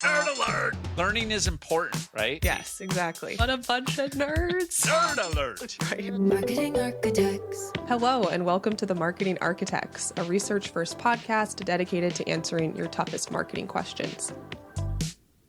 Nerd alert! Learning is important, right? Yes, exactly. What a bunch of nerds. Nerd alert! Right. Marketing Architects. Hello, and welcome to the Marketing Architects, a research-first podcast dedicated to answering your toughest marketing questions.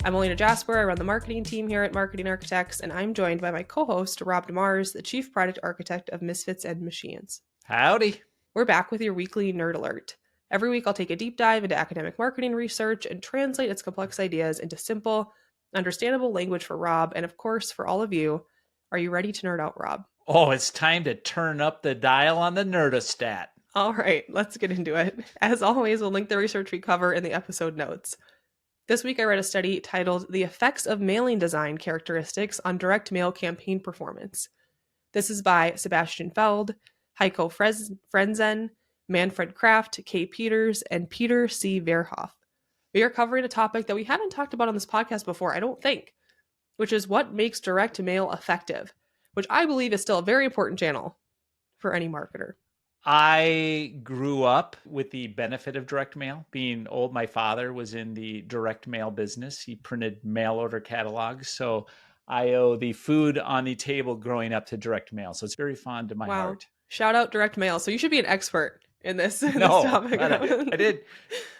I'm Elena Jasper. I run the marketing team here at Marketing Architects, and I'm joined by my co-host, Rob DeMars, the Chief Product Architect of Misfits and Machines. Howdy. We're back with your weekly Nerd Alert. Every week, I'll take a deep dive into academic marketing research and translate its complex ideas into simple, understandable language for Rob, and of course, for all of you. Are you ready to nerd out, Rob? Oh, it's time to turn up the dial on the nerdostat. All right, let's get into it. As always, we'll link the research we cover in the episode notes. This week, I read a study titled The Effects of Mailing Design Characteristics on Direct Mail Campaign Performance. This is by Sebastian Feld, Heiko Frenzen, Manfred Kraft, Kay Peters, and Peter C. Verhoff. We are covering a topic that we haven't talked about on this podcast before, I don't think, which is what makes direct mail effective, which I believe is still a very important channel for any marketer. I grew up with the benefit of direct mail. Being old, my father was in the direct mail business. He printed mail order catalogs. So I owe the food on the table growing up to direct mail. So it's very fond to my heart. Shout out direct mail. So you should be an expert in this, No, this topic. I did.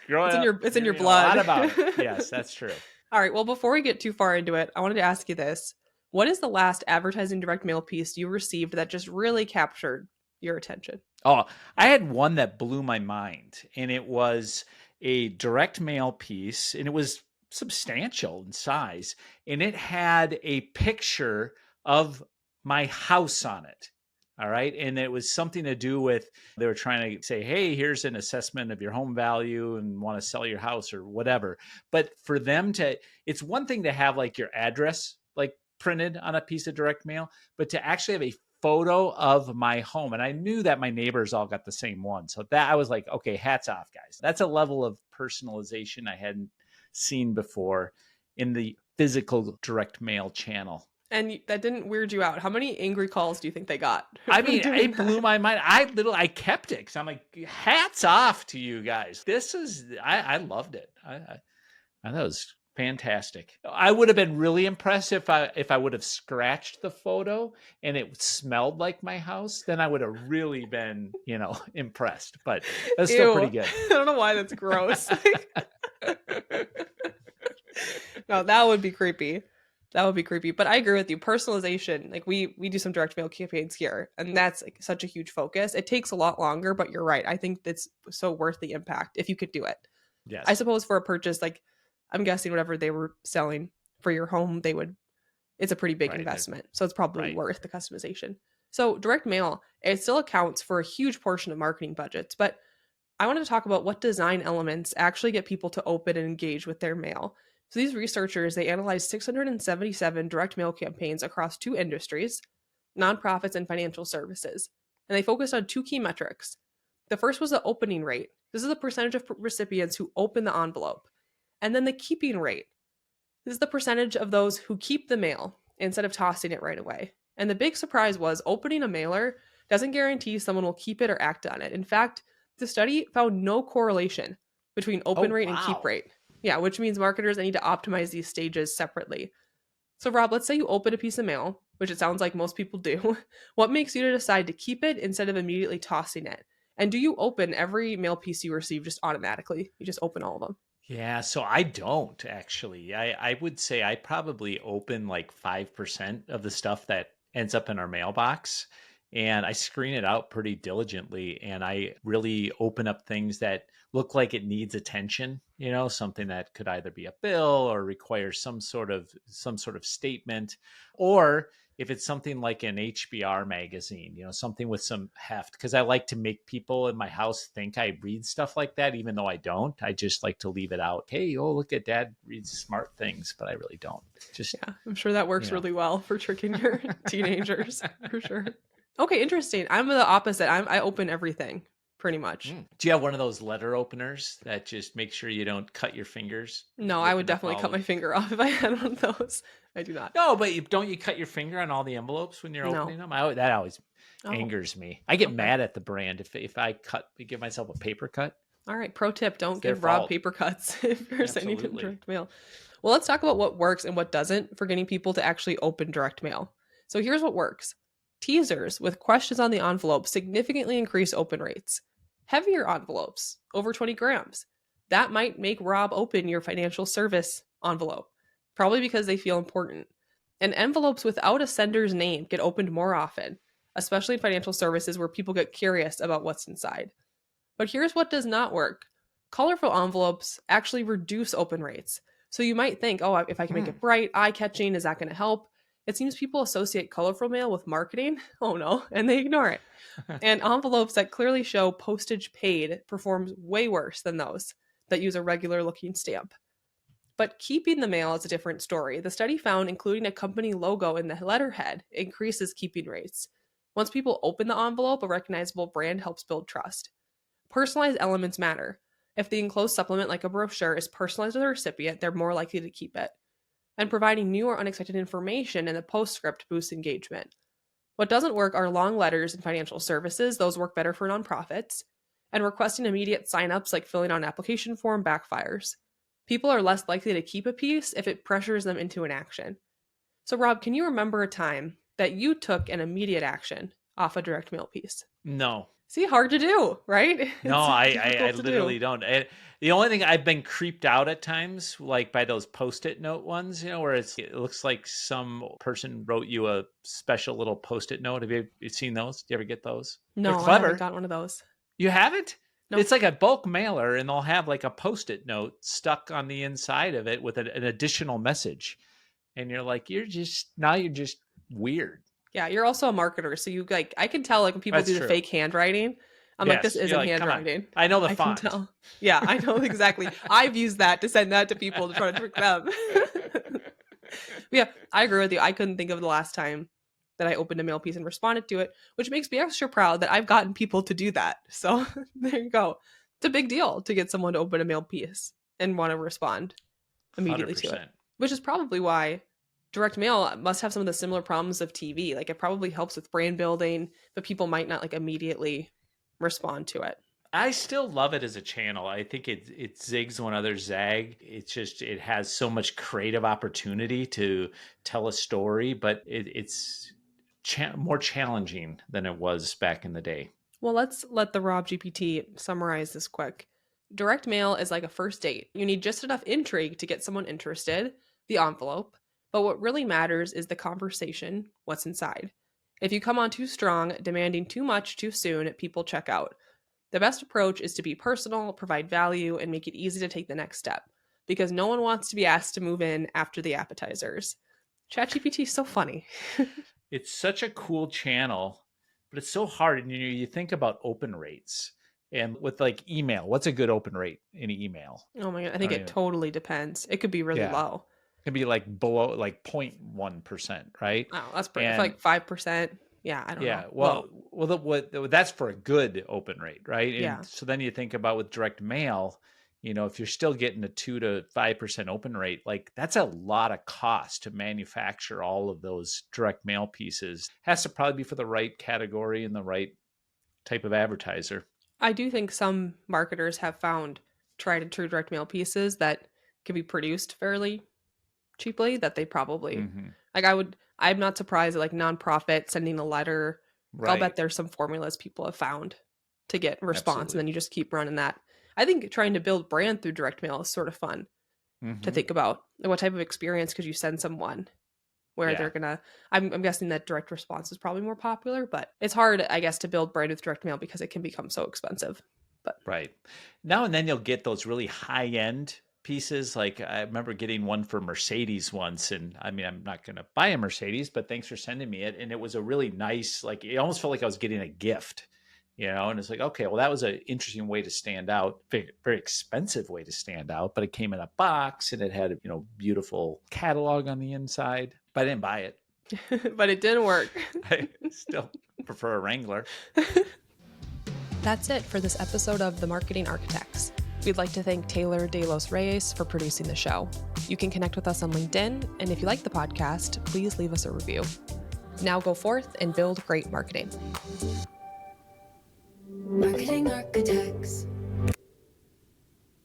Growing up, It's in your a blood. lot about it. Yes, that's true. All right. Well, before we get too far into it, I wanted to ask you this. What is the last advertising direct mail piece you received that just really captured your attention? Oh, I had one that blew my mind, and it was a direct mail piece, and it was substantial in size, and it had a picture of my house on it. All right. And it was something to do with, they were trying to say, hey, here's an assessment of your home value and want to sell your house or whatever. But for them to, it's one thing to have like your address like printed on a piece of direct mail, but to actually have a photo of my home. And I knew that my neighbors all got the same one. So that I was like, okay, hats off, guys. That's a level of personalization I hadn't seen before in the physical direct mail channel. And that didn't weird you out. How many angry calls do you think they got? I mean, it blew my mind. I kept it because I'm like, hats off to you guys. I loved it. I thought it was fantastic. I would have been really impressed if I would have scratched the photo and it smelled like my house. Then I would have really been, impressed. But that's still pretty good. I don't know why that's gross. No, that would be creepy. That would be creepy. But I agree with you. Personalization, like we do some direct mail campaigns here, and that's like such a huge focus. It takes a lot longer, but you're right. I think that's so worth the impact if you could do it. Yes. I suppose for a purchase, like I'm guessing whatever they were selling for your home, it's a pretty big investment. So it's probably worth the customization. So direct mail, it still accounts for a huge portion of marketing budgets, but I wanted to talk about what design elements actually get people to open and engage with their mail. So these researchers, they analyzed 677 direct mail campaigns across two industries, nonprofits and financial services. And they focused on two key metrics. The first was the opening rate. This is the percentage of recipients who open the envelope. And then the keeping rate. This is the percentage of those who keep the mail instead of tossing it right away. And the big surprise was opening a mailer doesn't guarantee someone will keep it or act on it. In fact, the study found no correlation between open rate and keep rate. Yeah, which means marketers need to optimize these stages separately. So Rob, let's say you open a piece of mail, which it sounds like most people do. What makes you decide to keep it instead of immediately tossing it? And do you open every mail piece you receive just automatically? You just open all of them? Yeah, so I don't actually. I would say I probably open like 5% of the stuff that ends up in our mailbox. And I screen it out pretty diligently. And I really open up things that look like it needs attention, something that could either be a bill or require some sort of statement, or if it's something like an HBR magazine, something with some heft, because I like to make people in my house think I read stuff like that, even though I don't. I just like to leave it out. Hey, look at Dad reads smart things, but I really don't. Yeah, I'm sure that works really well for tricking your teenagers, for sure. Okay, interesting. I'm the opposite. I open everything, pretty much. Do you have one of those letter openers that just make sure you don't cut your fingers? No, I would definitely cut my finger off if I had one of those. I do not. No, but don't you cut your finger on all the envelopes when you're opening them? That always angers me. I get mad at the brand if I give myself a paper cut. All right, pro tip, don't give Rob paper cuts if you're sending him direct mail. Well, let's talk about what works and what doesn't for getting people to actually open direct mail. So here's what works. Teasers with questions on the envelope significantly increase open rates. Heavier envelopes, over 20 grams, that might make Rob open your financial service envelope, probably because they feel important. And envelopes without a sender's name get opened more often, especially in financial services where people get curious about what's inside. But here's what does not work. Colorful envelopes actually reduce open rates. So you might think, oh, if I can make it bright, eye-catching, is that going to help? It seems people associate colorful mail with marketing. Oh no, and they ignore it. And envelopes that clearly show postage paid performs way worse than those that use a regular looking stamp. But keeping the mail is a different story. The study found including a company logo in the letterhead increases keeping rates. Once people open the envelope, a recognizable brand helps build trust. Personalized elements matter. If the enclosed supplement, like a brochure, is personalized to the recipient, they're more likely to keep it. And providing new or unexpected information in the postscript boosts engagement. What doesn't work are long letters in financial services. Those work better for nonprofits. And requesting immediate signups like filling out an application form backfires. People are less likely to keep a piece if it pressures them into an action. So Rob, can you remember a time that you took an immediate action off a direct mail piece? No. See, hard to do, right? No, I literally don't. The only thing I've been creeped out at times, like by those Post-it note ones, where it looks like some person wrote you a special little Post-it note. Have you seen those? Do you ever get those? No, They're clever. I haven't got one of those. You haven't? No. It's like a bulk mailer, and they'll have like a Post-it note stuck on the inside of it with an additional message. And you're like, you're just weird. Yeah, you're also a marketer, so you I can tell when people do the fake handwriting. I'm like, this isn't handwriting. I know the font. I can tell. Yeah, I know exactly. I've used that to send that to people to try to trick them. Yeah, I agree with you. I couldn't think of the last time that I opened a mail piece and responded to it, which makes me extra proud that I've gotten people to do that. So there you go. It's a big deal to get someone to open a mail piece and want to respond immediately 100%. To it, which is probably why direct mail must have some of the similar problems of TV. Like, it probably helps with brand building, but people might not immediately respond to it. I still love it as a channel. I think it zigs when others zag. It's just, it has so much creative opportunity to tell a story, but it's more challenging than it was back in the day. Well, let's let the Rob GPT summarize this quick. Direct mail is like a first date. You need just enough intrigue to get someone interested, the envelope, but what really matters is the conversation, what's inside. If you come on too strong, demanding too much too soon, people check out. The best approach is to be personal, provide value, and make it easy to take the next step, because no one wants to be asked to move in after the appetizers. ChatGPT is so funny. It's such a cool channel, but it's so hard. And you think about open rates. And with like email, what's a good open rate in email? Oh my God, I think it totally depends. It could be really low. It could be like below, like 0.1%, right? Oh, that's pretty, like 5%. Yeah, I don't know. Yeah, well, that's for a good open rate, right? And yeah. So then you think about with direct mail, if you're still getting a 2 to 5% open rate, like that's a lot of cost to manufacture all of those direct mail pieces. Has to probably be for the right category and the right type of advertiser. I do think some marketers have found tried and true direct mail pieces that can be produced fairly cheaply that they probably I'm not surprised at like nonprofit sending a letter. Right. I'll bet there's some formulas people have found to get response. Absolutely. And then you just keep running that. I think trying to build brand through direct mail is sort of fun to think about. What type of experience could you send someone where they're gonna, I'm guessing that direct response is probably more popular, but it's hard, I guess, to build brand with direct mail because it can become so expensive. But right. Now and then you'll get those really high end pieces. Like I remember getting one for Mercedes once, and I mean, I'm not going to buy a Mercedes, but thanks for sending me it. And it was a really nice, like it almost felt like I was getting a gift, and it's like, okay, well, that was an interesting way to stand out, very expensive way to stand out, but it came in a box and it had, beautiful catalog on the inside, but I didn't buy it. But it didn't work. I still prefer a Wrangler. That's it for this episode of The Marketing Architects. We'd like to thank Taylor De Los Reyes for producing the show. You can connect with us on LinkedIn, and if you like the podcast, please leave us a review. Now go forth and build great marketing. Marketing Architects.